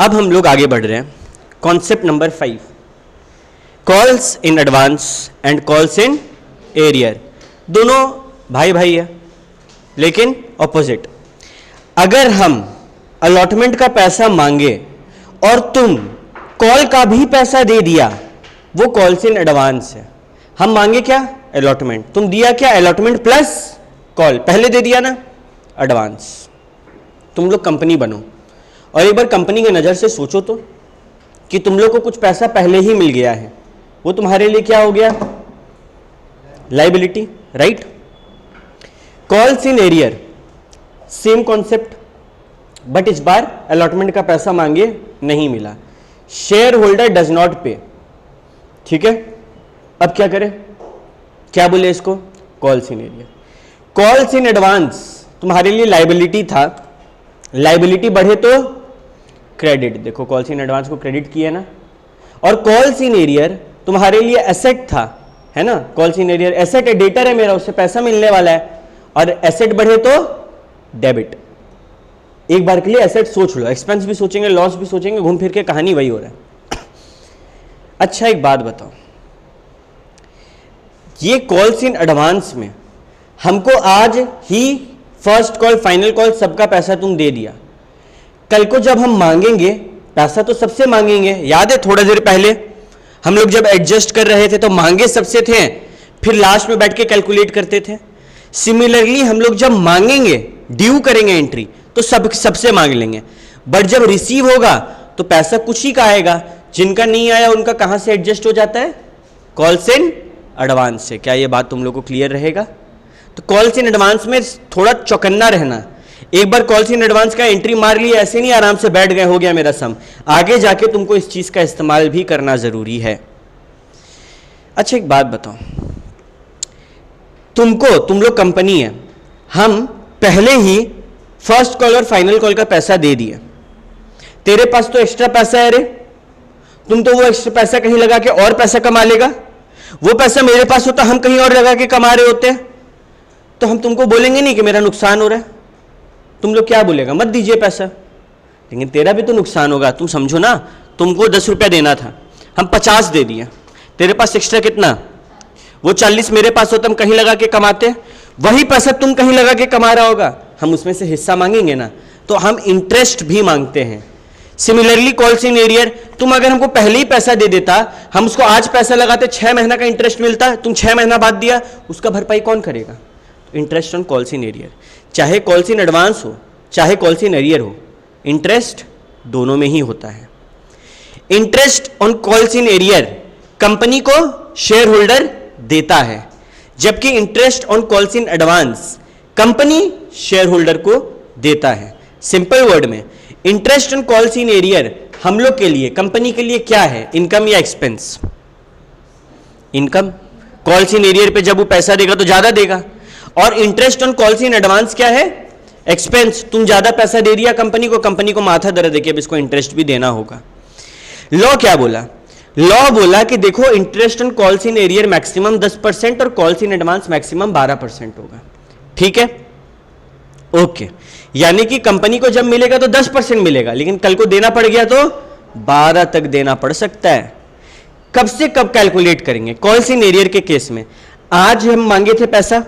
अब हम लोग आगे बढ़ रहे हैं। Concept number 5, calls in advance and calls in arrear. दोनों भाई भाई है लेकिन ऑपोजिट। अगर हम अलॉटमेंट का पैसा मांगे और तुम कॉल का भी पैसा दे दिया, वो कॉल्स इन एडवांस है। हम मांगे क्या? अलॉटमेंट। तुम दिया क्या? Allotment plus call. पहले दे दिया ना, एडवांस। तुम लोग कंपनी बनो और एक बार कंपनी की नज़र से सोचो तो कि तुम लोग को कुछ पैसा पहले ही मिल गया है, वो तुम्हारे लिए क्या हो गया? Liability, right? Calls in arrear, same concept, but इस बार अलॉटमेंट का पैसा मांगे नहीं मिला। शेयर होल्डर डज नॉट पे, ठीक है? अब क्या करें? क्या बोले इसको? Calls in arrear. Calls in advance तुम्हारे लिए लाइबिलिटी था, लाइबिलिटी बढ़े तो क्रेडिट। देखो कॉल्स इन एडवांस को क्रेडिट किया ना। और कॉल्स इन एरियर तुम्हारे लिए एसेट था, है ना? कॉल्स इन एरियर एसेट है, डेटर है मेरा, उससे पैसा मिलने वाला है। और एसेट बढ़े तो डेबिट। एक बार के लिए एसेट सोच लो, एक्सपेंस भी सोचेंगे, लॉस भी सोचेंगे, घूम फिर के कहानी वही हो रहा है। अच्छा एक बात बताओ, ये कॉल्स इन एडवांस में हमको आज ही फर्स्ट कॉल फाइनल कॉल सबका पैसा तुम दे दिया, कल को जब हम मांगेंगे पैसा तो सबसे मांगेंगे। याद है थोड़ा देर पहले हम लोग जब एडजस्ट कर रहे थे तो मांगे सबसे थे, फिर लास्ट में बैठ के कैलकुलेट करते थे। सिमिलरली हम लोग जब मांगेंगे, ड्यू करेंगे एंट्री, तो सबसे मांग लेंगे, बट जब रिसीव होगा तो पैसा कुछ ही का आएगा। जिनका नहीं आया उनका कहां से एडजस्ट हो जाता है? कॉल्स इन एडवांस से। क्या ये बात तुम लोग को क्लियर रहेगा? तो कॉल्स इन एडवांस में थोड़ा चौकन्ना रहना। एक बार कॉल्स इन एडवांस का एंट्री मार लिया, ऐसे नहीं आराम से बैठ गए हो गया मेरा सम। आगे जाके तुमको इस चीज का इस्तेमाल भी करना जरूरी है। अच्छा एक बात बताओ, तुम लोग कंपनी है, हम पहले ही फर्स्ट कॉल और फाइनल कॉल का पैसा दे दिए। तेरे पास तो एक्स्ट्रा पैसा है रे, तुम तो वो एक्स्ट्रा पैसा कहीं लगा के और पैसा कमा लेगा। वो पैसा मेरे पास होता, हम कहीं और लगा के कमा रहे होते, तो हम तुमको बोलेंगे नहीं कि मेरा नुकसान हो रहा है। तुम लोग क्या बोलेगा? मत दीजिए पैसा। लेकिन तेरा भी तो नुकसान होगा। तुम समझो ना, तुमको 10 रुपया देना था, हम 50 दे दिए। तेरे पास एक्स्ट्रा कितना? वो 40 मेरे पास होता, हम कहीं लगा के कमाते। वही पैसा तुम कहीं लगा के कमा रहा होगा, हम उसमें से हिस्सा मांगेंगे ना, तो हम इंटरेस्ट भी मांगते हैं। सिमिलरली कॉल्स इन एरियर, तुम अगर हमको पहले ही पैसा दे देता, हम उसको आज पैसा लगाते, 6 महीना का इंटरेस्ट मिलता, तुम 6 महीना बाद दिया, उसका भरपाई कौन करेगा? Interest on calls in arrear. चाहे कॉल्स इन एडवांस हो चाहे कॉल्स इन एरियर हो, इंटरेस्ट दोनों में ही होता है। Interest on calls in arrear company को शेयर होल्डर देता है, जबकि interest on calls in advance company share holder को देता है। सिंपल वर्ड में, interest on calls in arrear हम लोग के लिए, कंपनी के लिए क्या है? इनकम या expense? Income. Calls in arrear पे जब वो पैसा देगा तो ज्यादा देगा। और interest on calls in advance क्या है? एक्सपेंस। तुम ज्यादा पैसा दे दिया कंपनी को माथा दर्द है कि अब इसको इंटरेस्ट भी देना होगा। लॉ क्या बोला? लॉ बोला कि देखो interest on calls in arrear maximum 10% और कॉल्स इन एडवांस मैक्सिमम 12% होगा। ठीक है, ओके। यानी कि कंपनी को जब मिलेगा तो 10% मिलेगा, लेकिन कल को देना पड़ गया तो 12 तक देना पड़ सकता है। कब से कब कैलकुलेट करेंगे? कॉल्स इन एरियर के केस में आज हम मांगे थे पैसा,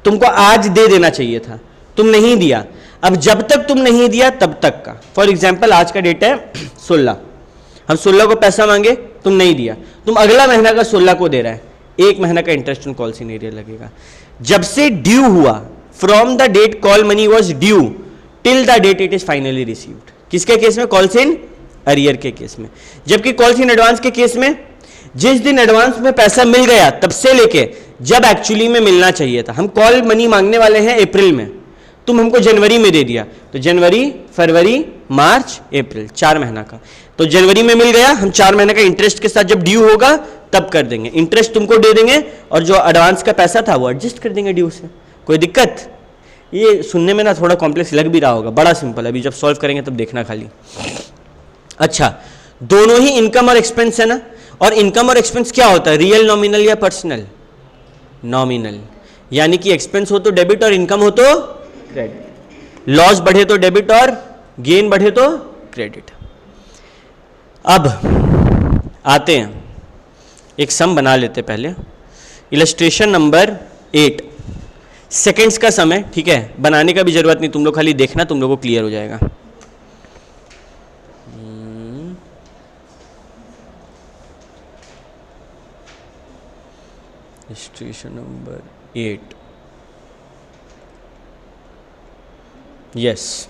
तुमको आज दे देना चाहिए था, तुम नहीं दिया। अब जब तक तुम नहीं दिया तब तक का। फॉर एग्जाम्पल आज का डेट है 16, हम 16 को पैसा मांगे, तुम नहीं दिया, तुम अगला महीना का 16 को दे रहा है, 1 महीना का interest on calls in arrear लगेगा। जब से ड्यू हुआ, from the date call money was due till the date it is finally received. किसके केस में? कॉल्स इन एरियर के केस में। जबकि कॉल्स इन एडवांस के केस में जिस दिन एडवांस में पैसा मिल गया तब से लेके जब एक्चुअली में मिलना चाहिए था। हम कॉल मनी मांगने वाले हैं अप्रैल में, तुम हमको जनवरी में दे दिया, तो जनवरी, फरवरी, मार्च, अप्रैल, 4 महीना का। तो जनवरी में मिल गया, हम 4 महीने का इंटरेस्ट के साथ जब ड्यू होगा तब कर देंगे। इंटरेस्ट तुमको दे देंगे और जो एडवांस का पैसा था वो एडजस्ट कर देंगे ड्यू से। कोई दिक्कत? ये सुनने में ना थोड़ा कॉम्प्लेक्स लग भी रहा होगा, बड़ा सिंपल है, अभी जब सॉल्व करेंगे तब देखना खाली। अच्छा, दोनों ही इनकम और एक्सपेंस है ना। और इनकम और एक्सपेंस क्या होता है? रियल, नॉमिनल या पर्सनल? नॉमिनल। यानी कि एक्सपेंस हो तो डेबिट और इनकम हो तो क्रेडिट। लॉस बढ़े तो डेबिट और गेन बढ़े तो क्रेडिट। अब आते हैं, एक सम बना लेते पहले। इलस्ट्रेशन नंबर 8, सेकेंड्स का समय, ठीक है, बनाने का भी जरूरत नहीं, तुम लोग खाली देखना, तुम लोगों को क्लियर हो जाएगा। Illustration number 8, yes.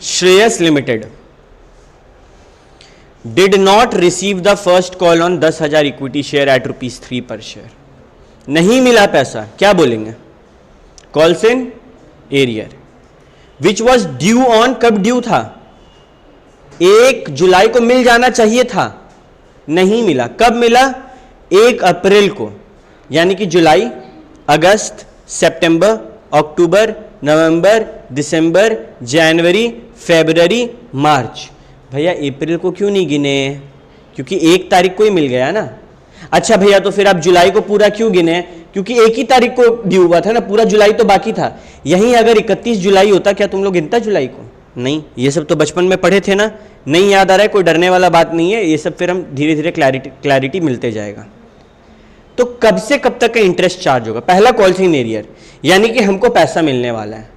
Shreyas limited did not receive the first call on 10,000 equity share eight ₹3 पर शेयर। नहीं मिला पैसा, क्या बोलेंगे? Calls in arrear which was due on, कब ड्यू था? 1 जुलाई को मिल जाना चाहिए था, नहीं मिला। कब मिला? 1 अप्रैल को। यानी कि जुलाई, अगस्त, सितंबर, अक्टूबर, नवंबर, दिसंबर, जनवरी, फरवरी, मार्च। भैया अप्रैल को क्यों नहीं गिने? क्योंकि 1 तारीख को ही मिल गया ना। अच्छा भैया, तो फिर आप जुलाई को पूरा क्यों गिने? क्योंकि 1 ही तारीख को ड्यू हुआ था ना, पूरा जुलाई तो बाकी था। यहीं अगर 31 जुलाई होता, क्या तुम लोग गिनता जुलाई को? नहीं, ये सब तो बचपन में पढ़े थे ना, नहीं याद आ रहा है, कोई डरने वाला बात नहीं है, ये सब फिर हम धीरे धीरे क्लैरिटी मिलते जाएगा। तो कब से कब तक का इंटरेस्ट चार्ज होगा? पहला कॉल्स इन एरियर, यानी कि हमको पैसा मिलने वाला है,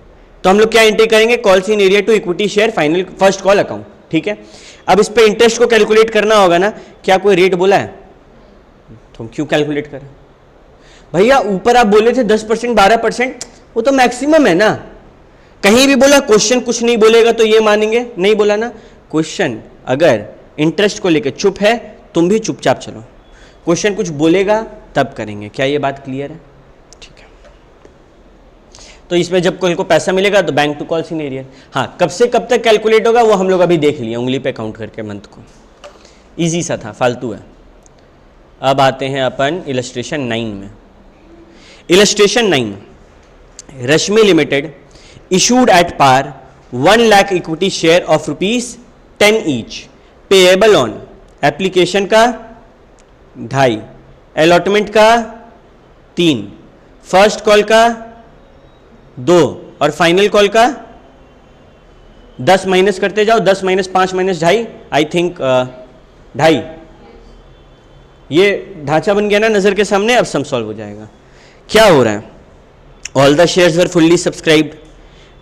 तो हम लोग क्या एंट्री करेंगे? Calls in arrear to equity share final first call account, ठीक है। अब इस पे इंटरेस्ट को कैलकुलेट करना होगा ना, क्या कोई रेट बोला है? तो हम क्यों कैलकुलेट करें भैया? ऊपर आप बोले थे 10%, 12%, वो तो मैक्सिमम है ना। कहीं भी बोला क्वेश्चन कुछ नहीं बोलेगा तो ये मानेंगे? नहीं बोला ना। क्वेश्चन अगर इंटरेस्ट को लेकर चुप है, तुम भी चुपचाप चलो, क्वेश्चन कुछ बोलेगा तब करेंगे। क्या ये बात क्लियर है? ठीक है। तो इसमें जब कल को पैसा मिलेगा तो bank to calls in arrear. हाँ, कब से कब तक कैलकुलेट होगा वो हम लोग अभी देख लिए, उंगली पे काउंट करके मंथ को। इजी सा था, फालतू है। अब आते हैं अपन इलस्ट्रेशन 9 में। Illustration 9, Rashmi limited issued at par 1 lakh equity share of ₹10 each, payable on application का 2.5, अलॉटमेंट का 3, फर्स्ट कॉल का 2 और फाइनल कॉल का 10 माइनस करते जाओ, 10 - 5 - 2.5, आई थिंक 2.5। ये ढांचा बन गया ना नजर के सामने। अब सम सॉल्व हो जाएगा। क्या हो रहा है? All the shares were fully subscribed.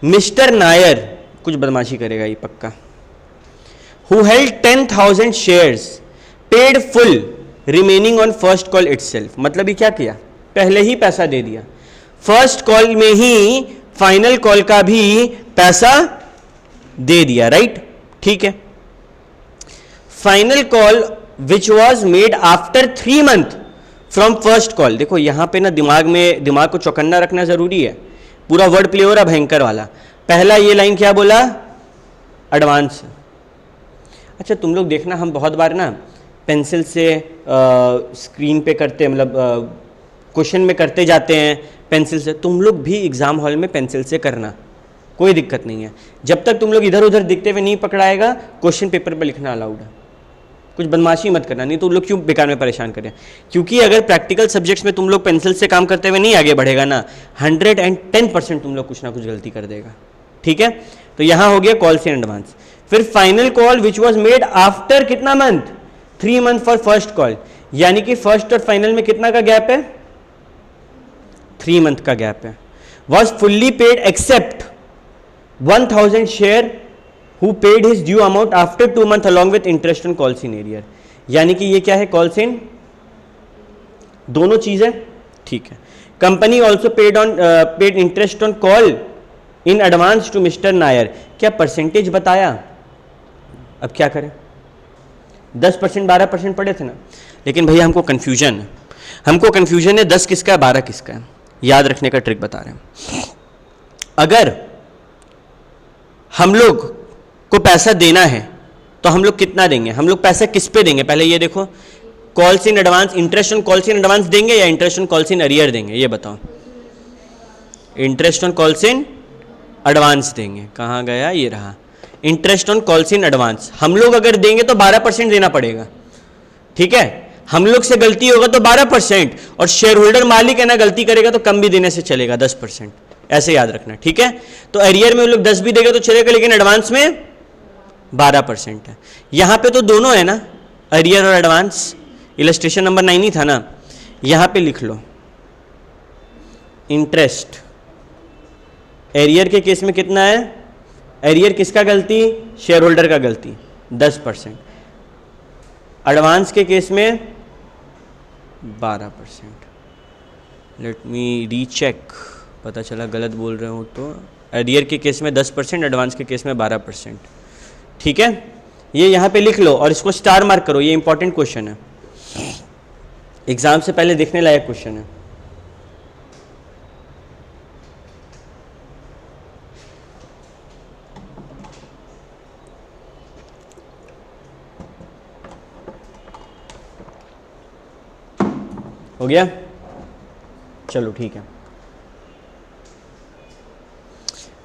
Mister Nair कुछ बदमाशी करेगा ये पक्का। Who held 10,000 shares paid full remaining on first call itself. मतलब ये क्या किया? पहले ही पैसा दे दिया, फर्स्ट कॉल में ही फाइनल कॉल का भी पैसा दे दिया, राइट? ठीक है। Final call which was made after 3 months from first call. देखो यहां पे ना दिमाग को चौकन्ना रखना जरूरी है। पूरा वर्ड प्ले हो रहा भयंकर वाला। पहला ये लाइन क्या बोला? एडवांस। अच्छा तुम लोग देखना, हम बहुत बार ना पेंसिल से स्क्रीन पे करते, मतलब क्वेश्चन में करते जाते हैं पेंसिल से। तुम लोग भी एग्जाम हॉल में पेंसिल से करना, कोई दिक्कत नहीं है। जब तक तुम लोग इधर उधर दिखते हुए नहीं पकड़ाएगा, क्वेश्चन पेपर पे लिखना अलाउड है। कुछ बदमाशी मत करना, नहीं तो लोग क्यों बेकार में परेशान करें। क्योंकि अगर प्रैक्टिकल सब्जेक्ट्स में तुम लोग पेंसिल से काम करते हुए नहीं आगे बढ़ेगा ना, 110% तुम लोग कुछ ना कुछ गलती कर देगा, ठीक है। तो यहां हो गया कॉल्स इन एडवांस। फिर final call which was made after कितना month? 3 months for first call. यानी कि फर्स्ट और फाइनल में कितना का गैप है? 3 month का गैप है। Was fully paid except 1,000 share who paid his due amount after 2 months along with interest on calls in arrear। यानी कि ये क्या है? कॉल्स इन, दोनों चीजें, ठीक है। Company also paid interest on call in advance to mister Nair. क्या परसेंटेज बताया? अब क्या करें? 10% 12% पड़े थे ना। लेकिन भैया हमको कंफ्यूजन है, 10 किसका है 12 किसका है। याद रखने का ट्रिक बता रहे हैं। अगर हम लोग को पैसा देना है तो हम लोग कितना देंगे? हम लोग पैसा किस पे देंगे? पहले ये देखो, calls in advance, interest on calls in advance देंगे या interest on calls in arrear देंगे? ये बताओ। Interest on calls in advance देंगे। कहां गया? ये रहा, interest on calls in advance. हम लोग अगर देंगे तो 12% देना पड़ेगा, ठीक है। हम लोग से गलती होगा तो 12%, और शेयर होल्डर मालिक है ना, गलती करेगा तो कम भी देने से चलेगा, 10%। ऐसे याद रखना, ठीक है। तो एरियर में वो लोग 10 भी देगा तो चलेगा, लेकिन एडवांस में 12% है। यहां पे तो दोनों है ना, एरियर और एडवांस। इलस्ट्रेशन नंबर 9 ही था ना, यहां पे लिख लो इंटरेस्ट। एरियर के केस में कितना है, एरियर किसका गलती, शेयर होल्डर का गलती 10%। एडवांस के केस में 12%। लेट मी रीचेक, पता चला गलत बोल रहे हो तो। एरियर के केस में 10%, एडवांस के केस में 12%, ठीक है। ये यहाँ पे लिख लो और इसको स्टार मार्क करो, ये इंपॉर्टेंट क्वेश्चन है, एग्जाम से पहले देखने लायक क्वेश्चन है। हो गया, चलो ठीक है।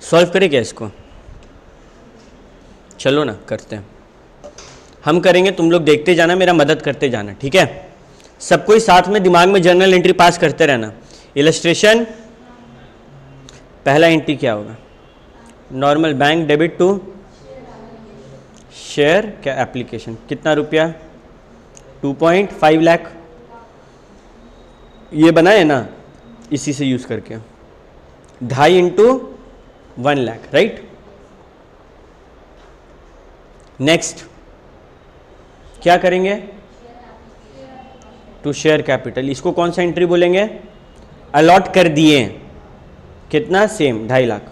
सॉल्व करें क्या इसको, चलो ना करते हैं। हम करेंगे, तुम लोग देखते जाना, मेरा मदद करते जाना, ठीक है। सबको ही साथ में दिमाग में जर्नल एंट्री पास करते रहना। इलस्ट्रेशन, पहला एंट्री क्या होगा, normal bank debit to share क्या एप्लीकेशन, कितना रुपया 2.5 लाख। ये बनाए ना इसी से यूज करके, 2.5 इंटू 1 लाख, राइट। नेक्स्ट क्या करेंगे, टू शेयर कैपिटल, इसको कौन सा एंट्री बोलेंगे, अलॉट कर दिए, कितना, सेम 2.5 लाख।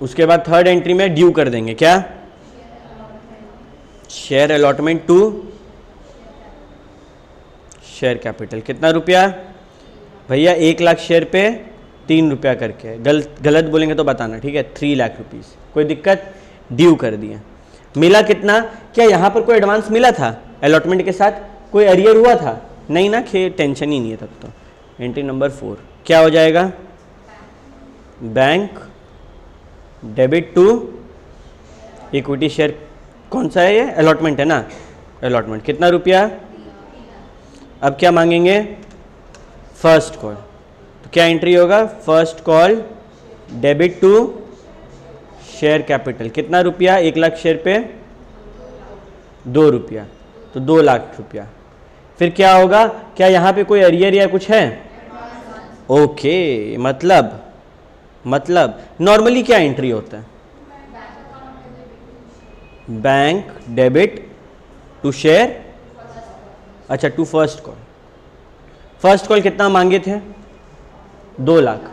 उसके बाद थर्ड एंट्री में ड्यू कर देंगे, क्या, share allotment to share capital, कितना रुपया भैया, 1 लाख शेयर पे 3 रुपया करके, गलत बोलेंगे तो बताना, ठीक है। 3 लाख रुपीस, कोई दिक्कत, ड्यू कर दिया। मिला कितना, क्या यहाँ पर कोई एडवांस मिला था अलॉटमेंट के साथ, कोई अरियर हुआ था, नहीं ना, टेंशन ही नहीं है तब तो। एंट्री नंबर 4 क्या हो जाएगा, bank debit to equity share, कौन सा है ये, अलॉटमेंट है ना, अलॉटमेंट, कितना रुपया। अब क्या मांगेंगे, फर्स्ट कॉल, तो क्या एंट्री होगा, first call debit to share capital, कितना रुपया, 1 लाख शेयर पे 2 रुपया, तो 2 लाख रुपया। फिर क्या होगा, क्या यहाँ पे कोई अरियर या कुछ है, ओके, मतलब नॉर्मली क्या एंट्री होता है, बैंक डेबिट टू शेयर, अच्छा to first call. First call कितना मांगे थे, 2 लाख,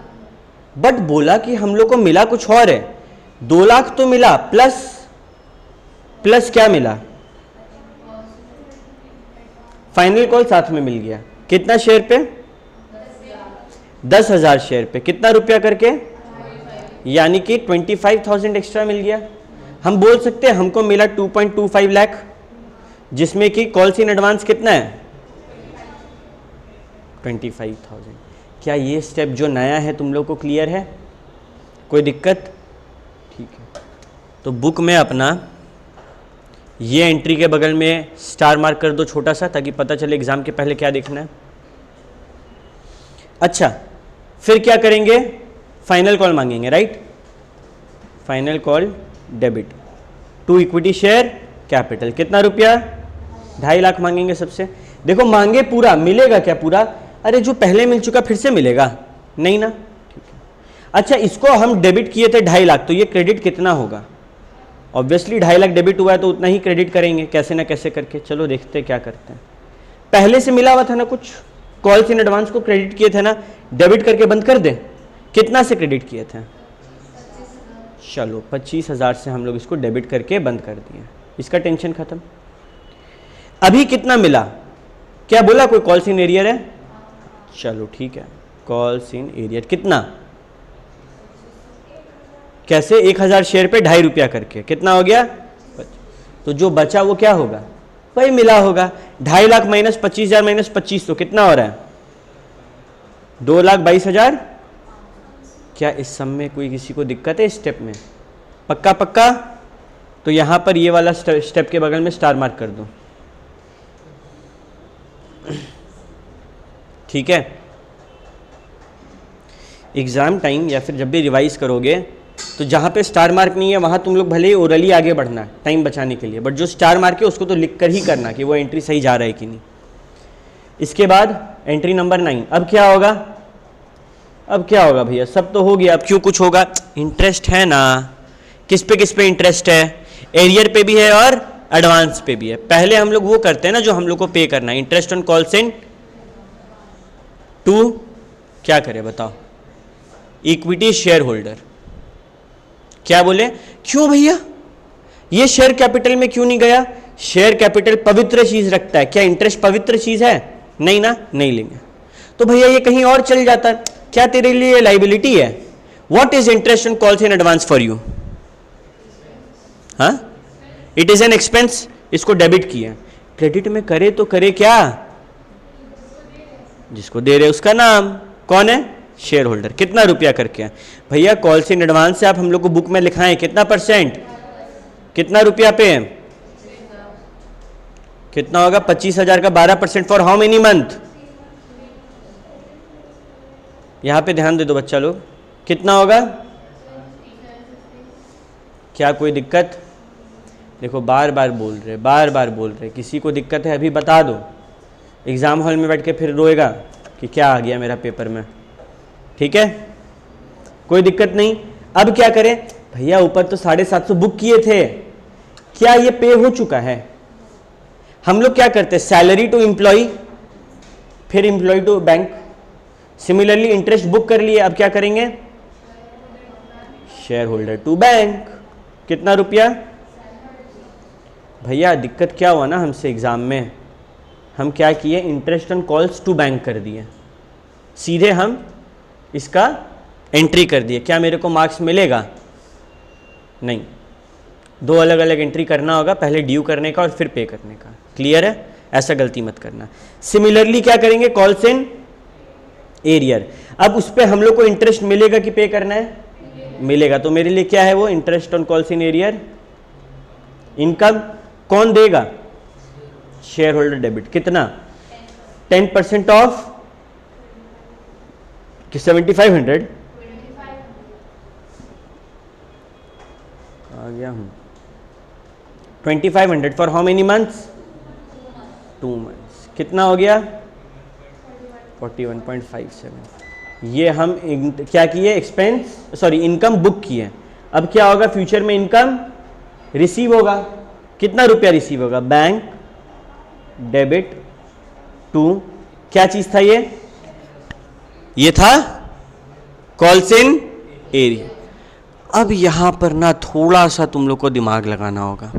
बट बोला कि हम लोग को मिला कुछ और है, 2 लाख तो मिला, प्लस क्या मिला, फाइनल कॉल साथ में मिल गया, कितना शेयर पे, 10,000 शेयर पे, कितना रुपया करके, यानी कि 25,000 एक्स्ट्रा मिल गया। हम बोल सकते हैं हमको मिला 2.25 लाख, जिसमें कि कॉल्स इन एडवांस कितना है, 25,000। क्या ये स्टेप जो नया है तुम लोग को क्लियर है, कोई दिक्कत, ठीक है। तो बुक में अपना ये एंट्री के बगल में स्टार मार्क कर दो छोटा सा, ताकि पता चले एग्जाम के पहले क्या देखना है। अच्छा, फिर क्या करेंगे, फाइनल कॉल मांगेंगे, right, final call debit to equity share capital, कितना रुपया, 2.5 लाख मांगेंगे सबसे। देखो मांगे पूरा, मिलेगा क्या पूरा, अरे जो पहले मिल चुका फिर से मिलेगा, नहीं ना, ठीक है। अच्छा, इसको हम डेबिट किए थे 2.5 लाख, तो ये क्रेडिट कितना होगा, ऑब्वियसली 2.5 लाख डेबिट हुआ है तो उतना ही क्रेडिट करेंगे, कैसे ना कैसे करके। चलो देखते क्या करते हैं। पहले से मिला हुआ था ना कुछ, कॉल्स इन एडवांस को क्रेडिट किए थे ना, डेबिट करके बंद कर दें, कितना से क्रेडिट किए थे, चलो 25,000 से हम लोग इसको डेबिट करके बंद कर दिए, इसका टेंशन खत्म। अभी कितना मिला, क्या बोला, कोई कॉल्स इन एरियर है, चलो ठीक है, कॉल्स इन एरियर कितना, कैसे, 1,000 शेयर पे 2.5 रुपया करके, कितना हो गया, तो जो बचा वो क्या होगा, वही मिला होगा। 2.5 लाख माइनस 25,000 माइनस 25, तो कितना हो रहा है, 2,22,000। क्या इस सम में कोई किसी को दिक्कत है, स्टेप में, पक्का, तो यहां पर ये वाला स्टेप के बगल में स्टार मार्क कर दो, ठीक है। एग्ज़ाम टाइम या फिर जब भी रिवाइज करोगे तो जहाँ पे स्टार मार्क नहीं है वहाँ तुम लोग भले ही ओरली आगे बढ़ना है टाइम बचाने के लिए, बट जो स्टार मार्क है उसको तो लिख कर ही करना कि वो एंट्री सही जा रहा है कि नहीं। इसके बाद एंट्री नंबर 9। अब क्या होगा, अब क्या होगा भैया, सब तो हो गया, अब क्यों कुछ होगा, इंटरेस्ट है ना। किस पे इंटरेस्ट है, एरियर पे भी है और एडवांस पे भी है। पहले हम लोग वो करते हैं ना जो हम लोग को पे करना है, interest on call send to क्या करें बताओ, इक्विटी शेयर होल्डर। क्या बोले, क्यों भैया ये शेयर कैपिटल में क्यों नहीं गया, शेयर कैपिटल पवित्र चीज रखता है, क्या इंटरेस्ट पवित्र चीज है, नहीं ना, नहीं लेंगे। तो भैया ये कहीं और चल जाता है, क्या तेरे लिए लाइबिलिटी है। What is interest on calls in advance for you, हाँ, इट इज एन एक्सपेंस, इसको डेबिट किया। क्रेडिट में करे तो करे क्या, जिसको दे रहे उसका नाम कौन है, शेयर होल्डर। कितना रुपया करके है भैया, कॉल्स इन एडवांस से आप हम लोग को बुक में लिखाएं कितना परसेंट, कितना रुपया पे है, कितना होगा, 25,000 का 12% फॉर हाउ मेनी मंथ। यहां पे ध्यान दे दो बच्चा लोग, कितना होगा, क्या कोई दिक्कत, देखो बार बार बोल रहे, किसी को दिक्कत है अभी बता दो, एग्जाम हॉल में बैठ के फिर रोएगा कि क्या आ गया मेरा पेपर में, ठीक है, कोई दिक्कत नहीं। अब क्या करें भैया, ऊपर तो 750 बुक किए थे, क्या ये पे हो चुका है। हम लोग क्या करते हैं, सैलरी टू एम्प्लॉय, फिर employ to bank, similarly interest book कर लिए, अब क्या करेंगे, शेयर होल्डर टू बैंक, कितना रुपया भैया। दिक्कत क्या हुआ ना हमसे एग्जाम में, हम क्या किए, interest on calls to bank कर दिए, सीधे हम इसका एंट्री कर दिए। क्या मेरे को मार्क्स मिलेगा, नहीं, दो अलग अलग एंट्री करना होगा, पहले ड्यू करने का और फिर पे करने का। क्लियर है, ऐसा गलती मत करना। सिमिलरली क्या करेंगे, कॉल्स इन एरियर, अब उस पर हम लोग को इंटरेस्ट मिलेगा कि पे करना है, मिलेगा, तो मेरे लिए क्या है वो, interest on calls in arrear. Income कौन देगा, शेयर होल्डर डेबिट, कितना, 10% ऑफ 7500 आ गया हूं, 2500 for how many months, 2 months, कितना हो गया, 41.57। ये हम क्या किए, एक्सपेंस सॉरी इनकम बुक किए। अब क्या होगा, फ्यूचर में इनकम रिसीव होगा, कितना रुपया रिसीव होगा, बैंक डेबिट टू क्या चीज था ये था कॉल्स इन एरिया। अब यहां पर ना थोड़ा सा तुम लोग को दिमाग लगाना होगा।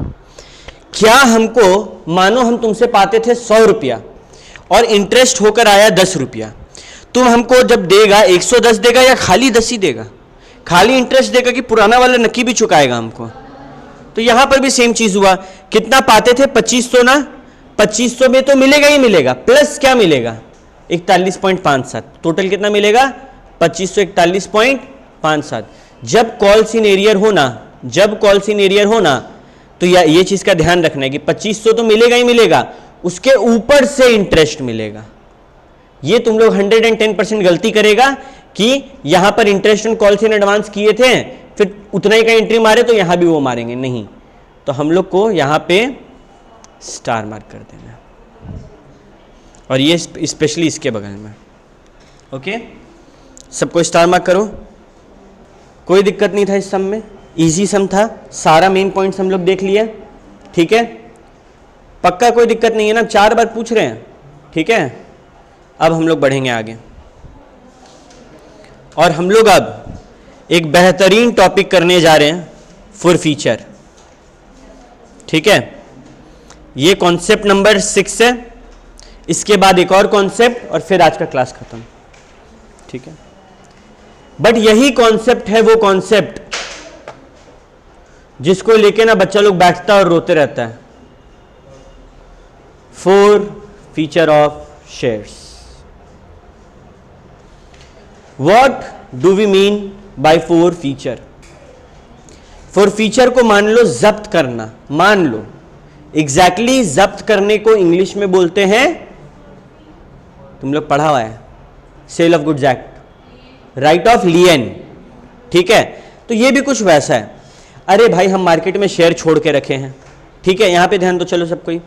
क्या हमको, मानो हम तुमसे पाते थे 100 रुपया और इंटरेस्ट होकर आया 10 रुपया, तुम हमको जब देगा 110 देगा या खाली 10 ही देगा, खाली इंटरेस्ट देगा कि पुराना वाला नकी भी चुकाएगा हमको। तो यहां पर भी सेम चीज हुआ, कितना पाते थे 2500 ना, 2500 में तो मिलेगा ही मिलेगा, प्लस क्या मिलेगा 41.57, टोटल कितना मिलेगा 2541.57। जब कॉल्स इन एरियर होना, तो ये चीज का ध्यान रखना है कि 2500 तो मिलेगा ही मिलेगा, उसके ऊपर से इंटरेस्ट मिलेगा। ये तुम लोग 110% गलती करेगा कि यहां पर interest on calls in advance किए थे फिर उतना ही का एंट्री मारे तो यहां भी वो मारेंगे, नहीं, तो हम लोग को यहां पे स्टार मार्क कर देना और ये स्पेशली इसके बगल में। ओके, सबको स्टार मार्क करो, कोई दिक्कत नहीं था इस सम में, इजी सम था, सारा मेन पॉइंट्स हम लोग देख लिया, ठीक है, पक्का कोई दिक्कत नहीं है ना, 4 बार पूछ रहे हैं, ठीक है। अब हम लोग बढ़ेंगे आगे और हम लोग अब एक बेहतरीन टॉपिक करने जा रहे हैं, फॉर फीचर, ठीक है। ये कॉन्सेप्ट नंबर 6 है, इसके बाद एक और कॉन्सेप्ट और फिर आज का क्लास खत्म, ठीक है। बट यही कॉन्सेप्ट है वो कॉन्सेप्ट जिसको लेके ना बच्चा लोग बैठता और रोते रहता है, forfeiture of shares. What do we mean by forfeiture? Forfeiture को मान लो जब्त करना, मान लो एग्जैक्टली जब्त करने को इंग्लिश में बोलते हैं, तुम लोग पढ़ा हुआ है, sale of goods act, right of lien, ठीक है। तो ये भी कुछ वैसा है। अरे भाई हम मार्केट में शेयर छोड़ के रखे हैं, ठीक है, यहां पे ध्यान दो चलो सब कोई,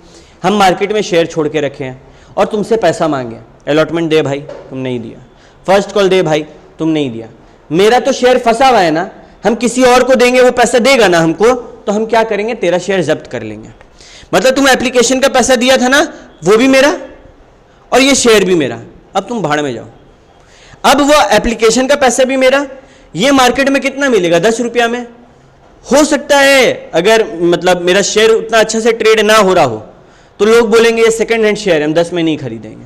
हम मार्केट में शेयर छोड़ के रखे हैं और तुमसे पैसा मांगे, अलॉटमेंट दे भाई, तुम नहीं दिया, फर्स्ट कॉल दे भाई, तुम नहीं दिया, मेरा तो शेयर फंसा हुआ है ना, हम किसी और को देंगे वो पैसा देगा ना हमको, तो हम क्या करेंगे, तेरा शेयर जब्त कर लेंगे। मतलब तुम एप्लीकेशन का पैसा दिया था ना, वो भी मेरा और ये शेयर भी मेरा, अब तुम भाड़ में जाओ। अब वो एप्लीकेशन का पैसा भी मेरा, ये मार्केट में कितना मिलेगा, 10 रुपया में। हो सकता है अगर मतलब मेरा शेयर उतना अच्छा से ट्रेड ना हो रहा हो तो लोग बोलेंगे ये सेकंड हैंड शेयर है, हम 10 में नहीं खरीदेंगे,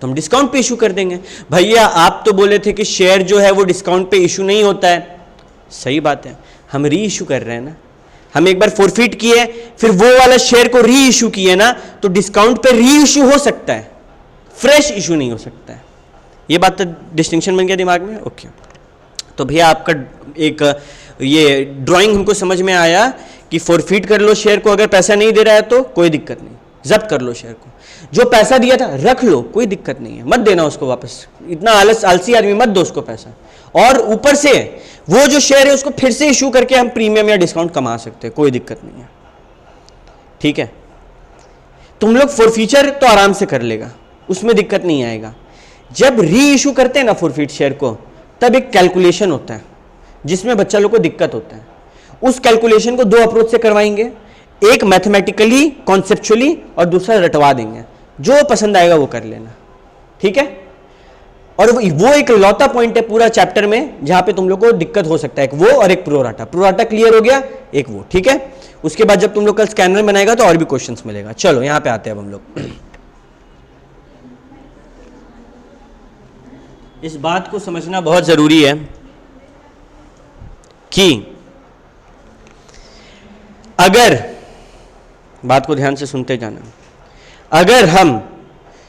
तो हम डिस्काउंट पे इशू कर देंगे। भैया आप तो बोले थे कि शेयर जो है वो डिस्काउंट पे इशू नहीं होता है, सही बात है, हम री इशू कर रहे हैं ना, हम एक बार फोरफिट किए फिर वो वाला शेयर को री इशू किए ना, तो डिस्काउंट पे री इशू हो सकता है, फ्रेश इशू नहीं हो सकता है। ये बात तो डिस्टिंक्शन बन गया दिमाग में, ओके। तो भैया आपका एक ये ड्राइंग हमको समझ में आया कि फोरफिट कर लो शेयर को, अगर पैसा नहीं दे रहा है तो कोई दिक्कत नहीं, जब्त कर लो शेयर को, जो पैसा दिया था रख लो, कोई दिक्कत नहीं है, मत देना उसको वापस, इतना आलसी आदमी मत दो उसको पैसा। और ऊपर से वो जो शेयर है उसको फिर से इशू करके हम प्रीमियम या डिस्काउंट कमा सकते हैं, कोई दिक्कत नहीं है, ठीक है। तुम लोग फॉरफीचर तो आराम से कर लेगा, उसमें दिक्कत नहीं आएगा। जब री इशू करते हैं ना फॉरफिट शेयर को, तब एक कैलकुलेशन होता है जिसमें बच्चा लोग को दिक्कत होता है। उस कैलकुलेशन को 2 अप्रोच से करवाएंगे, एक मैथमेटिकली कॉन्सेप्चुअली और दूसरा रटवा देंगे, जो पसंद आएगा वो कर लेना, ठीक है। और वो एक लौता पॉइंट है पूरा चैप्टर में जहां पे तुम लोग को दिक्कत हो सकता है, एक वो और एक प्रोराटा। प्रोराटा क्लियर हो गया, एक वो, ठीक है। उसके बाद जब तुम लोग कल स्कैनर बनाएगा तो और भी क्वेश्चंस मिलेगा। चलो यहां पे आते हैं अब हम लोग। इस बात को समझना बहुत जरूरी है कि अगर, बात को ध्यान से सुनते जाना, अगर हम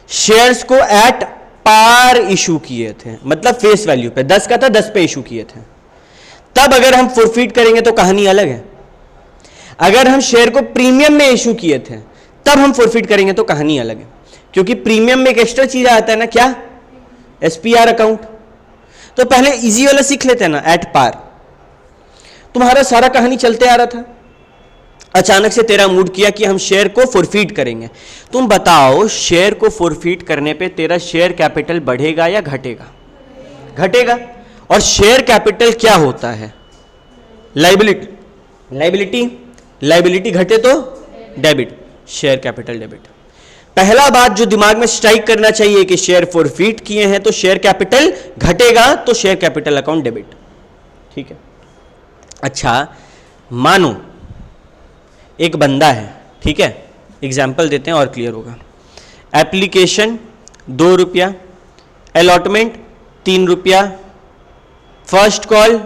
शेयर्स को एट पार इशू किए थे, मतलब फेस वैल्यू पे 10 का था 10 पे इशू किए थे, तब अगर हम फोरफिट करेंगे तो कहानी अलग है। अगर हम शेयर को प्रीमियम में इशू किए थे तब हम फोरफिट करेंगे तो कहानी अलग है, क्योंकि प्रीमियम में एक एक्स्ट्रा चीज आता है ना, क्या, एसपीआर अकाउंट। तो पहले इजी वाला सीख लेते हैं ना, एट पार। तुम्हारा सारा कहानी चलते आ रहा था, अचानक से तेरा मूड किया कि हम शेयर को फोरफिट करेंगे। तुम बताओ शेयर को फोरफिट करने पे तेरा शेयर कैपिटल बढ़ेगा या घटेगा? घटेगा। और शेयर कैपिटल क्या होता है? लाइबिलिटी। लाइबिलिटी, लाइबिलिटी घटे तो डेबिट, शेयर कैपिटल डेबिट। पहला बात जो दिमाग में स्ट्राइक करना चाहिए कि शेयर फोरफिट किए हैं तो शेयर कैपिटल घटेगा, तो शेयर कैपिटल अकाउंट डेबिट, ठीक है। अच्छा मानो एक बंदा है, ठीक है, एग्जाम्पल देते हैं और क्लियर होगा। एप्लीकेशन 2 रुपया, अलॉटमेंट 3 रुपया, फर्स्ट कॉल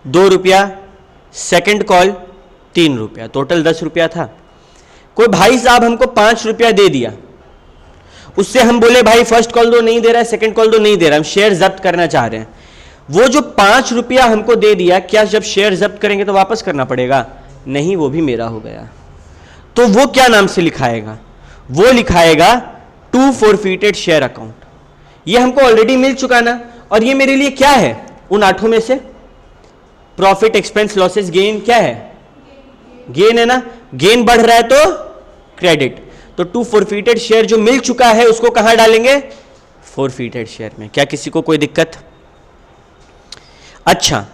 2 रुपया, सेकंड कॉल 3 रुपया, टोटल 10 रुपया था। कोई भाई साहब हमको 5 रुपया दे दिया, उससे हम बोले भाई फर्स्ट कॉल दो, नहीं दे रहा है, सेकंड कॉल दो, नहीं दे रहा, हम शेयर जब्त करना चाह रहे हैं। वो जो 5 रुपया हमको दे दिया, क्या जब शेयर जब्त करेंगे तो वापस करना पड़ेगा? नहीं, वो भी मेरा हो गया। तो वो क्या नाम से लिखाएगा? वो लिखाएगा टू फोरफिटेड शेयर अकाउंट। ये हमको ऑलरेडी मिल चुका ना, और ये मेरे लिए क्या है? उन 8 में से प्रॉफिट, एक्सपेंस, लॉसेस, गेन क्या है? गेन है ना। गेन बढ़ रहा है तो क्रेडिट। तो टू फोरफिटेड शेयर जो मिल चुका है उसको कहां डालेंगे? फोरफिटेड शेयर में। क्या किसी को कोई दिक्कत? अच्छा,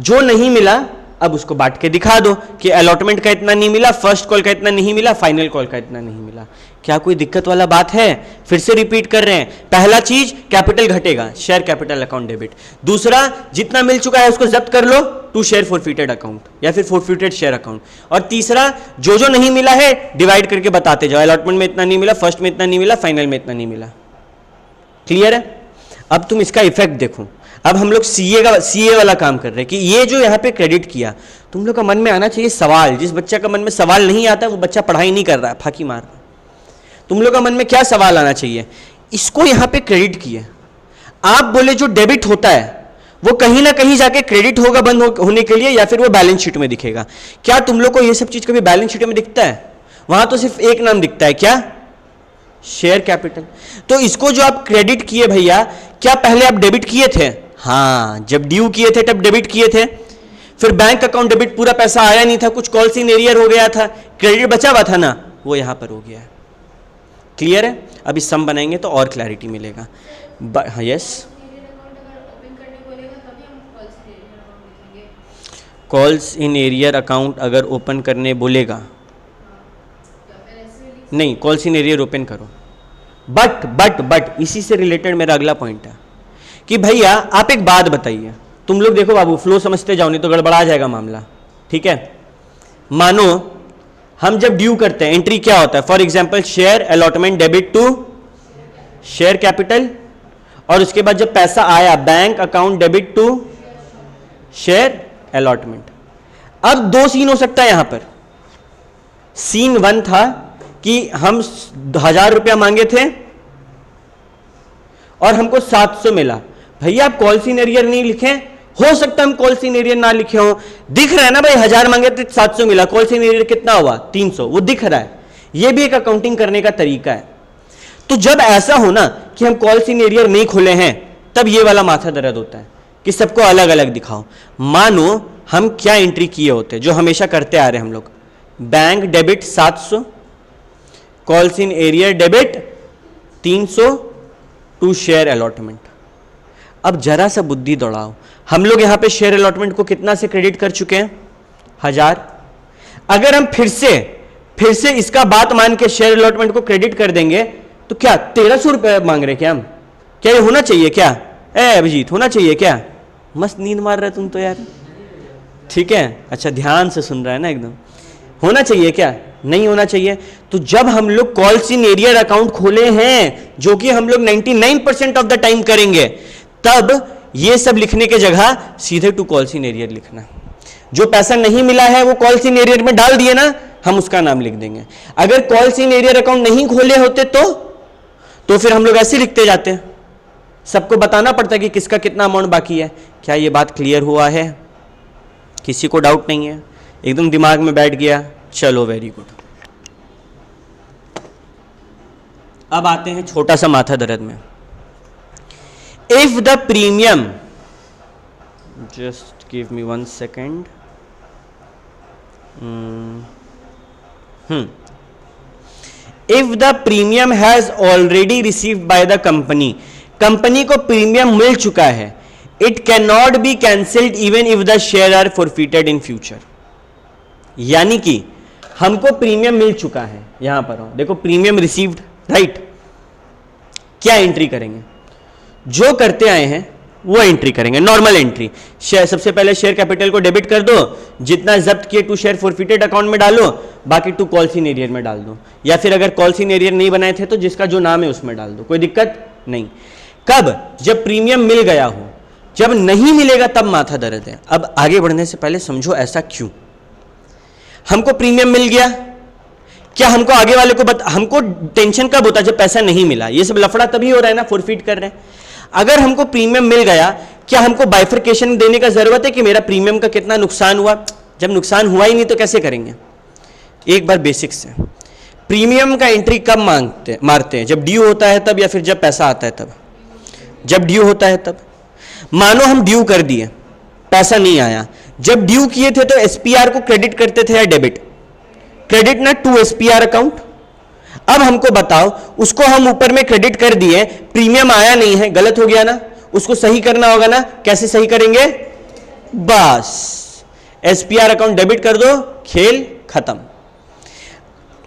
जो नहीं मिला अब उसको बांट के दिखा दो कि अलॉटमेंट का इतना नहीं मिला, फर्स्ट कॉल का इतना नहीं मिला, फाइनल कॉल का इतना नहीं मिला। क्या कोई दिक्कत वाला बात है? फिर से रिपीट कर रहे हैं। पहला चीज कैपिटल घटेगा, शेयर कैपिटल अकाउंट डेबिट। दूसरा, जितना मिल चुका है उसको जब्त कर लो, टू शेयर फोरफिटेड अकाउंट या फिर फोरफिटेड शेयर अकाउंट। और तीसरा, जो नहीं मिला है डिवाइड करके बताते जाओ, अलॉटमेंट में इतना नहीं मिला, फर्स्ट में इतना नहीं मिला, फाइनल में इतना नहीं मिला। क्लियर है? अब तुम इसका इफेक्ट देखो। अब हम लोग सीए वाला काम कर रहे हैं कि ये जो यहाँ पे क्रेडिट किया, तुम लोग का मन में आना चाहिए सवाल। जिस बच्चा का मन में सवाल नहीं आता वो बच्चा पढ़ाई नहीं कर रहा है, फाकी मार रहा है। तुम लोग का मन में क्या सवाल आना चाहिए? इसको यहाँ पे क्रेडिट किया, आप बोले जो डेबिट होता है वो कहीं ना कहीं जाके क्रेडिट होगा बंद होने के लिए, या फिर वो बैलेंस शीट में दिखेगा। क्या तुम लोग को ये सब चीज कभी बैलेंस शीट में दिखता है? वहां तो सिर्फ एक नाम दिखता है, क्या? Share capital. तो इसको जो आप क्रेडिट किए भैया, क्या पहले आप डेबिट किए थे? हाँ, जब ड्यू किए थे तब डेबिट किए थे, फिर बैंक अकाउंट डेबिट, पूरा पैसा आया नहीं था, कुछ कॉल्स इन एरियर हो गया था, क्रेडिट बचा हुआ था ना, वो यहां पर हो गया है। क्लियर है? अभी सम बनाएंगे तो और क्लैरिटी मिलेगा। हाँ, yes, calls in arrear account अगर ओपन करने बोलेगा, नहीं, कॉल्स इन एरियर ओपन करो, बट इसी से रिलेटेड मेरा अगला पॉइंट है कि भैया आप एक बात बताइए, तुम लोग देखो बाबू, फ्लो समझते जाओ नहीं तो गड़बड़ा जाएगा मामला, ठीक है? मानो हम जब ड्यू करते हैं, एंट्री क्या होता है? For example share allotment debit to share capital, और उसके बाद जब पैसा आया bank account debit to share allotment. अब दो सीन हो सकता है यहां पर। सीन वन था कि हम 1000 रुपया मांगे थे और हमको 700 मिला। भैया आप कॉल इन एरियर नहीं लिखे, हो सकता है हम कॉल इन एरियर ना लिखे हो, दिख रहा है ना भाई, 1000 मांगे थे 700 मिला, कॉल इन एरियर कितना हुआ? 300, वो दिख रहा है। ये भी एक अकाउंटिंग करने का तरीका है। तो जब ऐसा हो ना कि हम कॉल इन एरियर नहीं खोले हैं, तब ये वाला माथा दर्द होता है कि सबको अलग अलग दिखाओ। मानो हम क्या एंट्री किए होते, जो हमेशा करते आ रहे हैं हम लोग, bank debit 700, call in arrear debit 300 to share allotment. अब जरा सा बुद्धि दौड़ाओ, हम लोग यहां पे शेयर अलॉटमेंट को कितना से क्रेडिट कर चुके हैं? 1000। अगर हम फिर से इसका बात मान के शेयर अलॉटमेंट को क्रेडिट कर देंगे तो क्या 1300 रुपए मांग रहे क्या हम? क्या ये होना चाहिए क्या? अभिजीत, होना चाहिए क्या? मस्त नींद मार रहा है तुम तो यार, ठीक है? अच्छा, ध्यान से सुन रहा है ना एकदम। होना चाहिए क्या? नहीं होना चाहिए। तो जब हम लोग कॉल्स इन एरियर अकाउंट खोले हैं, जो कि हम लोग 99% ऑफ द टाइम करेंगे, तब ये सब लिखने के जगह सीधे टू कॉल्स इन एरियर लिखना। जो पैसा नहीं मिला है वो कॉल्स इन एरियर में डाल दिए ना, हम उसका नाम लिख देंगे। अगर कॉल्स इन एरियर अकाउंट नहीं खोले होते तो फिर हम लोग ऐसे लिखते जाते हैं। सबको बताना पड़ता है कि किसका कितना अमाउंट बाकी है। क्या ये बात क्लियर हुआ है? किसी को डाउट नहीं है? एकदम दिमाग में बैठ गया? चलो, वेरी गुड। अब आते हैं छोटा सा माथा दर्द में। If the premium, just give me 1 second, if the premium has already received by the company, company को प्रीमियम मिल चुका है, it can not be cancelled even if the share are forfeited in future. यानी कि हमको premium मिल चुका है, यहां पर हो देखो, प्रीमियम रिसीव्ड, राइट? क्या एंट्री करेंगे? जो करते आए हैं वो एंट्री करेंगे, नॉर्मल एंट्री। शेयर, सबसे पहले शेयर कैपिटल को डेबिट कर दो, जितना जब्त किए टू शेयर फॉरफिटेड अकाउंट में डालो, बाकी टू कॉल्स इन एरियर में डाल दो, या फिर अगर कॉल्स इन एरियर नहीं बनाए थे तो जिसका जो नाम है उसमें डाल दो, कोई दिक्कत नहीं। कब? जब प्रीमियम मिल गया हो। जब नहीं मिलेगा तब माथा दर्द है। अब आगे बढ़ने से पहले समझो ऐसा क्यों। हमको प्रीमियम मिल गया, क्या हमको आगे वाले को हमको टेंशन कब होता है? जब पैसा नहीं मिला। ये सब लफड़ा तभी हो रहा है ना, फॉरफिट कर रहे हैं। अगर हमको प्रीमियम मिल गया, क्या हमको बाइफरकेशन देने का जरूरत है कि मेरा प्रीमियम का कितना नुकसान हुआ? जब नुकसान हुआ ही नहीं तो कैसे करेंगे? एक बार बेसिक से, प्रीमियम का एंट्री कब मारते हैं? जब ड्यू होता है तब, या फिर जब पैसा आता है तब? जब ड्यू होता है तब। मानो हम ड्यू कर दिए, पैसा नहीं आया, जब ड्यू किए थे तो एसपीआर को क्रेडिट करते थे या डेबिट? क्रेडिट ना, टू एसपीआर अकाउंट। अब हमको बताओ, उसको हम ऊपर में क्रेडिट कर दिए, प्रीमियम आया नहीं है, गलत हो गया ना, उसको सही करना होगा ना। कैसे सही करेंगे? बस एसपीआर अकाउंट डेबिट कर दो, खेल खत्म।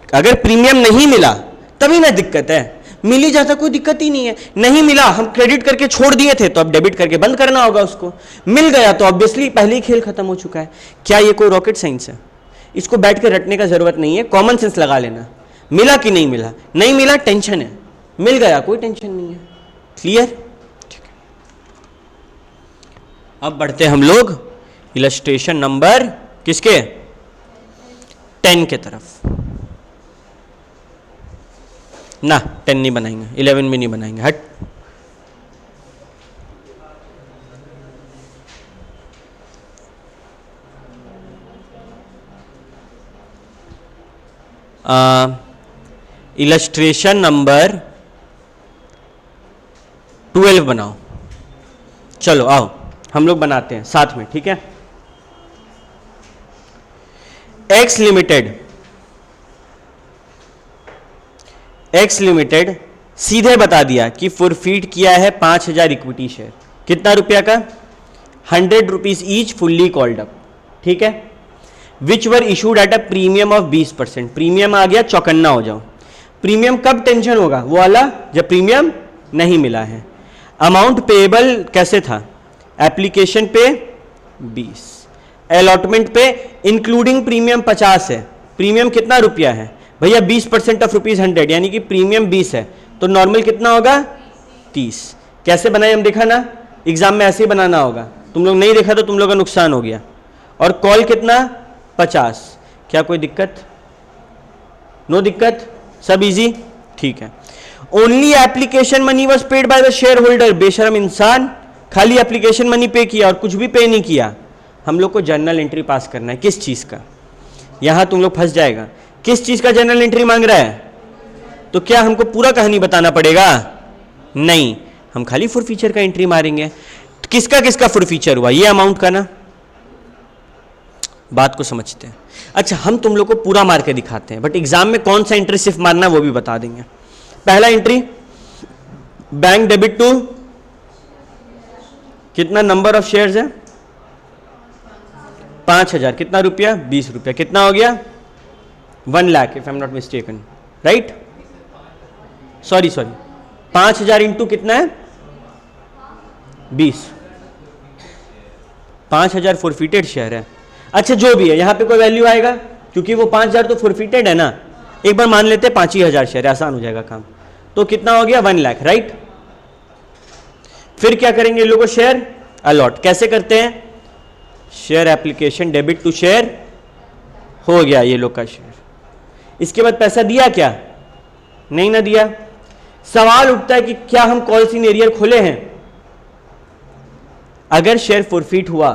अगर प्रीमियम नहीं मिला तभी ना दिक्कत है, मिल ही जाता कोई दिक्कत ही नहीं है। नहीं मिला, हम क्रेडिट करके छोड़ दिए थे तो अब डेबिट करके बंद करना होगा उसको। मिल गया तो ऑब्वियसली पहले ही खेल खत्म हो चुका है। क्या ये कोई रॉकेट साइंस है? इसको बैठ के रटने का जरूरत नहीं है, कॉमन सेंस लगा लेना। मिला कि नहीं मिला? नहीं मिला टेंशन है, मिल गया कोई टेंशन नहीं है। क्लियर? ठीक है। अब बढ़ते हम लोग इलस्ट्रेशन नंबर किसके? 10 के तरफ। ना 10 नहीं बनाएंगे, 11 भी नहीं बनाएंगे, हट। इलस्ट्रेशन नंबर 12 बनाओ। चलो आओ हम लोग बनाते हैं साथ में, ठीक है। एक्स लिमिटेड सीधे बता दिया कि फॉरफीट किया है 5000 इक्विटी शेयर, कितना रुपया का, 100 rupees each, fully called up, ठीक है। Which were issued at a premium of 20%, premium आ गया, चौकन्ना हो जाओ। प्रीमियम कब टेंशन होगा, वो वाला जब प्रीमियम नहीं मिला है। अमाउंट पेएबल कैसे था, एप्लीकेशन पे 20, अलॉटमेंट पे इंक्लूडिंग प्रीमियम 50 है। प्रीमियम कितना रुपया है भैया, 20% ऑफ ₹100, यानी कि प्रीमियम 20 है, तो नॉर्मल कितना होगा 30। कैसे बनाए हम देखा ना, एग्जाम में ऐसे ही बनाना होगा, तुम लोग नहीं देखा तो तुम लोग का नुकसान हो गया। और कॉल कितना 50, क्या कोई दिक्कत, नो दिक्कत, सब इजी, ठीक है। Only application money was paid by the share holder, बेशरम इंसान, खाली एप्लीकेशन मनी पे किया और कुछ भी पे नहीं किया। हम लोग को जर्नल एंट्री पास करना है, किस चीज का, यहां तुम लोग फंस जाएगा, किस चीज का जर्नल एंट्री मांग रहा है, तो क्या हमको पूरा कहानी बताना पड़ेगा, नहीं, हम खाली फॉरफीचर का एंट्री मारेंगे। किसका किसका फॉरफीचर हुआ, ये अमाउंट का ना, बात को समझते हैं। अच्छा हम तुम लोग को पूरा मार के दिखाते हैं, बट एग्जाम में कौन सा एंट्री सिर्फ मारना वो भी बता देंगे। पहला एंट्री, बैंक डेबिट टू, कितना नंबर ऑफ शेयर्स है 5000, कितना रुपया 20 रुपया, कितना हो गया 1 lakh if I am not mistaken, right, sorry 5000 into कितना है 20, 5000 फॉरफिटेड शेयर है। अच्छा जो भी है यहां पे कोई वैल्यू आएगा, क्योंकि वो 5000 तो फॉरफिटेड है ना, एक बार मान लेते हैं 5000 शेयर, आसान हो जाएगा काम, तो कितना हो गया 1 लाख, राइट। फिर क्या करेंगे लोगों, शेयर अलॉट, कैसे करते हैं, share application debit to share, हो गया ये लोग का शेयर। इसके बाद पैसा दिया क्या, नहीं ना दिया। सवाल उठता है कि क्या हम कॉल्स इन एरियर खोले हैं, अगर शेयर फॉरफीट हुआ,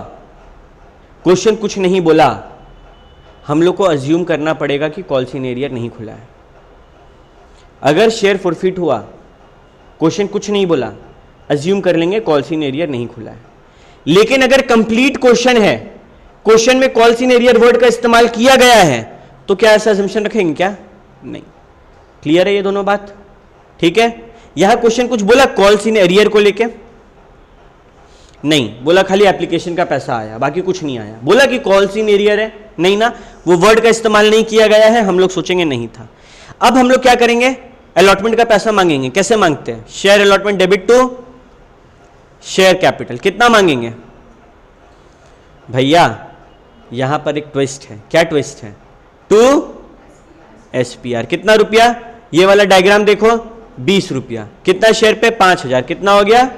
क्वेश्चन कुछ नहीं बोला, हम लोग को अज्यूम करना पड़ेगा कि कॉल्स इन एरियर नहीं खुला है। अगर शेयर फॉरफीट हुआ, क्वेश्चन कुछ नहीं बोला, अज्यूम कर लेंगे कॉल्स इन एरियर नहीं खुला है। लेकिन अगर कंप्लीट क्वेश्चन है, क्वेश्चन में कॉल्स इन एरियर वर्ड का इस्तेमाल किया गया है, तो क्या ऐसा अजम्पशन रखेंगे क्या, नहीं। क्लियर है ये दोनों बात, ठीक है। यहां क्वेश्चन कुछ बोला कॉल्स इन एरियर को लेके, नहीं बोला, खाली एप्लीकेशन का पैसा आया, बाकी कुछ नहीं आया। बोला कि कॉल्स इन एरियर है, नहीं ना, वो वर्ड का इस्तेमाल नहीं किया गया है, हम लोग सोचेंगे नहीं था। अब हम लोग क्या करेंगे, अलॉटमेंट का पैसा मांगेंगे। कैसे मांगते हैं, share allotment debit to share capital, कितना मांगेंगे भैया, यहां पर एक ट्विस्ट है। क्या ट्विस्ट है, टू एसपीआर, कितना रुपया, ये वाला डायग्राम देखो 20 रुपया, कितना शेयर पे 5000, कितना हो गया,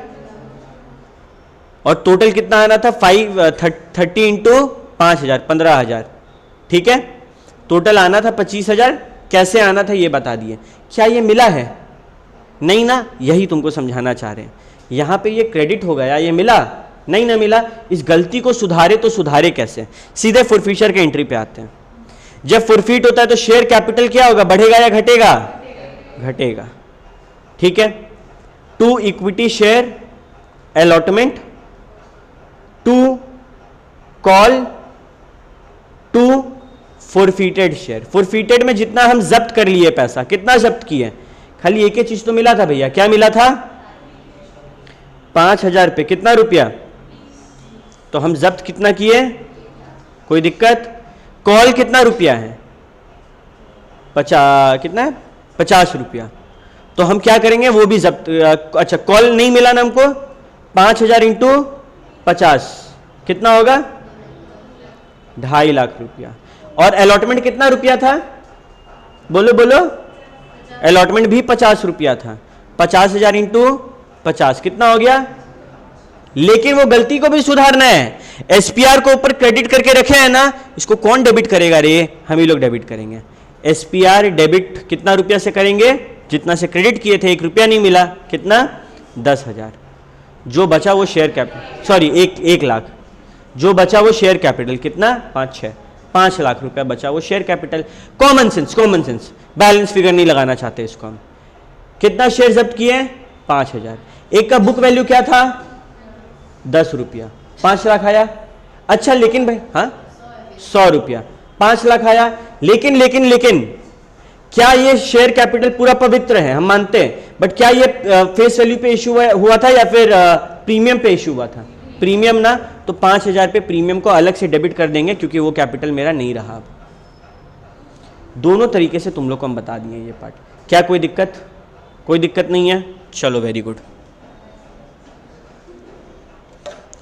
और टोटल कितना आना था 30 इंटू 5000 15000, ठीक है। टोटल आना था 25000, कैसे आना था ये बता दिए। क्या ये मिला है, नहीं ना, यही तुमको समझाना चाह रहे हैं। यहां पे ये क्रेडिट हो गया, ये मिला नहीं ना मिला, इस गलती को सुधारे तो सुधारे कैसे, सीधे फॉरफीचर के एंट्री पे आते हैं। जब फॉरफीट होता है तो शेयर कैपिटल क्या होगा, बढ़ेगा या घटेगा, घटेगा, ठीक है। To equity share allotment, to call, to forfeited share. Forfeited में जितना हम जब्त कर लिए पैसा, कितना जब्त किए, खाली एक ही चीज तो मिला था भैया, क्या मिला था 5000 पे, कितना रुपया, तो हम जब्त कितना किए, कोई दिक्कत। कॉल कितना रुपया है, 50, कितना है 50 रुपया, तो हम क्या करेंगे वो भी जब्त। अच्छा कॉल नहीं मिला ना हमको, 5000 इंटू 50 कितना होगा 2.5 लाख रुपया। और अलॉटमेंट कितना रुपया था, बोलो बोलो, अलॉटमेंट भी 50 रुपया था, 50,000 इंटू 50 कितना हो गया। लेकिन वो गलती को भी सुधारना है, एसपीआर को ऊपर क्रेडिट करके रखे हैं ना, इसको कौन डेबिट करेगा रे, हम ही लोग डेबिट करेंगे। एसपीआर डेबिट कितना रुपया से करेंगे, जितना से क्रेडिट किए थे, 1 रुपया नहीं मिला, कितना 10,000, जो बचा वो शेयर कैपिटल, सॉरी 1 लाख, जो बचा वो शेयर कैपिटल, कितना 5 लाख रुपया बचा वो share capital. Common sense, balance figure नहीं लगाना चाहते इसको हम। कितना शेयर जब्त किए 5000, एक का बुक वैल्यू क्या था 10 रुपया, 5 लाख आया। अच्छा लेकिन भाई, हाँ 100 रुपया, 5 लाख आया। लेकिन लेकिन लेकिन क्या ये शेयर कैपिटल पूरा पवित्र है? हम मानते हैं, बट क्या ये फेस वैल्यू पे इशू हुआ था या फिर प्रीमियम पे इशू हुआ था? प्रीमियम ना, तो 5,000 पे प्रीमियम को अलग से डेबिट कर देंगे क्योंकि वो कैपिटल मेरा नहीं रहा। दोनों तरीके से तुम लोग को हम बता दिए ये पार्ट। क्या कोई दिक्कत? कोई दिक्कत नहीं है? चलो वेरी गुड,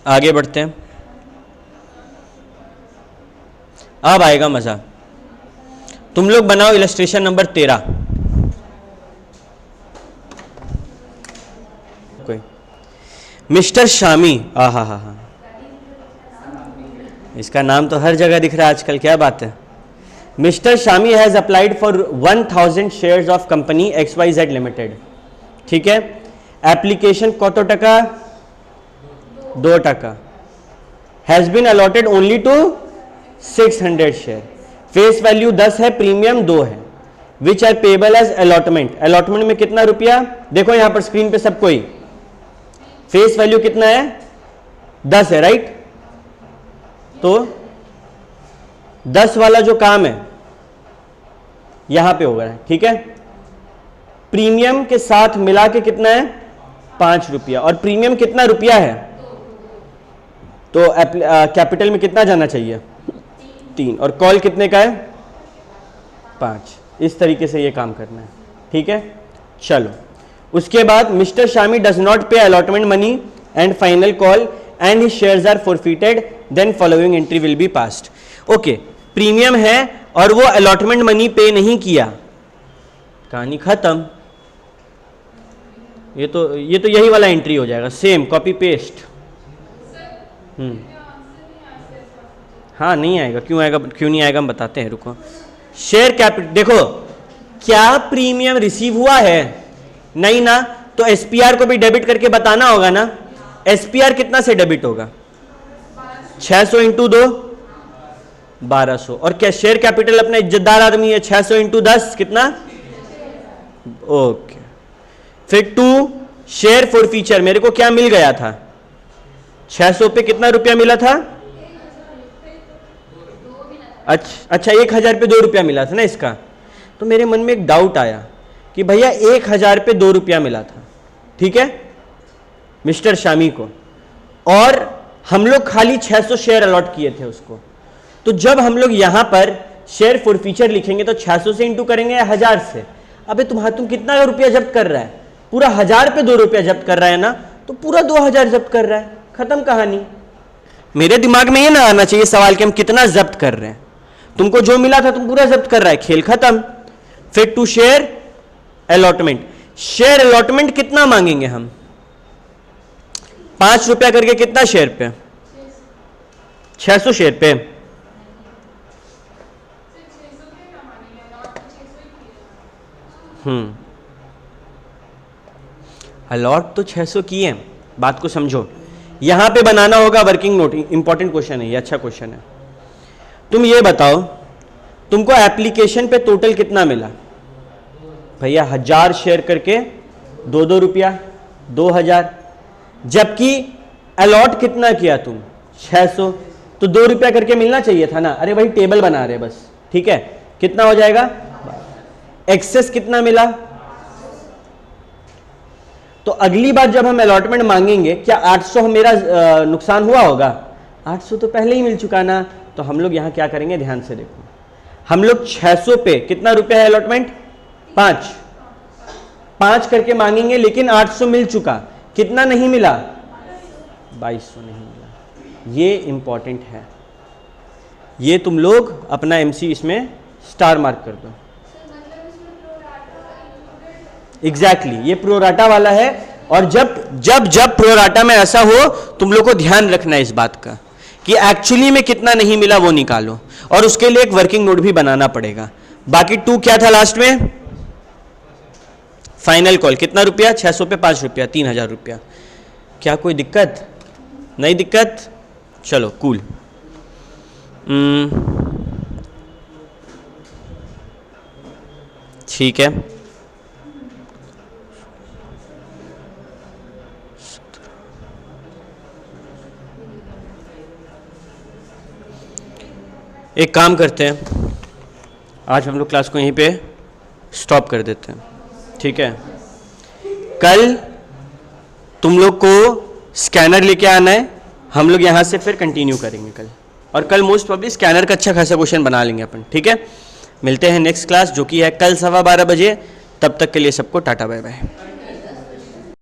आगे बढ़ते हैं। अब आएगा मजा। तुम लोग बनाओ इलस्ट्रेशन नंबर 13। कोई मिस्टर शामी, हा, इसका नाम तो हर जगह दिख रहा है आजकल, क्या बात है। Mister Shami has applied for 1000 shares of company XYZ limited. ठीक है, एप्लीकेशन कत टका? 2 टका। Has been allotted only to 600 share. Face value 10 है, प्रीमियम 2 है। Which are payable as allotment. Allotment में कितना रुपया? देखो यहां पर स्क्रीन पे सब कोई, फेस वैल्यू कितना है? 10 है, राइट? तो 10 वाला जो काम है यहां पे होगा, ठीक है। प्रीमियम के साथ मिला के कितना है? 5 रुपया। और प्रीमियम कितना रुपया है? तो कैपिटल में कितना जाना चाहिए? 3। और कॉल कितने का है? 5। इस तरीके से ये काम करना है, ठीक है। चलो उसके बाद mister Shami does not pay allotment money and final call and his shares are forfeited, then following entry will be passed. Okay, premium है और वो अलॉटमेंट मनी पे नहीं किया, कहानी खत्म। ये तो यही वाला एंट्री हो जाएगा, सेम कॉपी पेस्ट। हाँ नहीं आएगा, क्यों आएगा, क्यों नहीं आएगा हम बताते हैं, रुको। शेयर कैपिटल देखो, क्या प्रीमियम रिसीव हुआ है? नहीं ना, तो एसपीआर को भी डेबिट करके बताना होगा ना। एसपीआर कितना से डेबिट होगा? 600 इंटू 2 1200। और क्या शेयर कैपिटल अपना इज्जतदार आदमी है, 600 इंटू 10 कितना? ओके। फिर 2 शेयर फॉर फीचर, मेरे को क्या मिल गया था? 600 पे कितना रुपया मिला था? अच्छा 1000 पे 2 रुपया मिला था ना इसका। तो मेरे मन में एक डाउट आया कि भैया 1000 पे 2 रुपया मिला था, ठीक है, मिस्टर शामी को, और हम लोग खाली 600 शेयर अलॉट किए थे उसको। तो जब हम लोग यहां पर शेयर फॉर फीचर लिखेंगे तो 600 से इंटू करेंगे या 1000 से? अबे तुम कितना रुपया जब्त कर रहा है? पूरा 1000 पे 2 रुपया जब्त कर रहा है ना, तो पूरा 2000 जब्त कर रहा है, खत्म कहानी। मेरे दिमाग में ये ना आना चाहिए सवाल कि हम कितना जब्त कर रहे हैं। तुमको जो मिला था तुम पूरा जब्त कर रहा है, खेल खत्म। फिर 2 शेयर अलॉटमेंट। शेयर अलॉटमेंट कितना मांगेंगे हम? 5 रुपया करके कितना शेयर पे? 600 शेयर पे। अलॉट तो 600 किए, बात को समझो। यहां पे बनाना होगा वर्किंग नोट, इंपॉर्टेंट क्वेश्चन है ये, अच्छा क्वेश्चन है। तुम ये बताओ, तुमको एप्लीकेशन पे टोटल कितना मिला? भैया 1000 शेयर करके 2 रुपया, 2000। जबकि अलॉट कितना किया तुम? 600, तो 2 रुपया करके मिलना चाहिए था ना। अरे भाई टेबल बना रहे बस, ठीक है। कितना हो जाएगा? एक्सेस कितना मिला? तो अगली बार जब हम अलॉटमेंट मांगेंगे, क्या 800 मेरा नुकसान हुआ होगा? 800 तो पहले ही मिल चुका ना। तो हम लोग यहां क्या करेंगे, ध्यान से देखो। हम लोग 600 पे कितना रुपया है अलॉटमेंट? 5 करके मांगेंगे, लेकिन 800 मिल चुका, कितना नहीं मिला? 2200 नहीं मिला। ये इंपॉर्टेंट है, ये तुम लोग अपना एमसी इसमें स्टार मार्क कर दो। एग्जैक्टली ये प्रोराटा वाला है। और जब प्रोराटा में ऐसा हो, तुम लोग को ध्यान रखना है इस बात का कि एक्चुअली में कितना नहीं मिला वो निकालो, और उसके लिए एक वर्किंग नोट भी बनाना पड़ेगा। बाकी 2 क्या था लास्ट में? फाइनल कॉल कितना रुपया? 600 पे 5 रुपया, 3000 रुपया। क्या कोई दिक्कत? नहीं दिक्कत? चलो कूल। ठीक है, एक काम करते हैं, आज हम लोग क्लास को यहीं पे स्टॉप कर देते हैं, ठीक है। कल तुम लोग को स्कैनर लेके आना है, हम लोग यहाँ से फिर कंटिन्यू करेंगे कल, और कल मोस्ट प्रॉब्ली स्कैनर का अच्छा खासा क्वेश्चन बना लेंगे अपन, ठीक है। मिलते हैं नेक्स्ट क्लास जो कि है कल 12:15 बजे। तब तक के लिए सबको टाटा बाय बाय।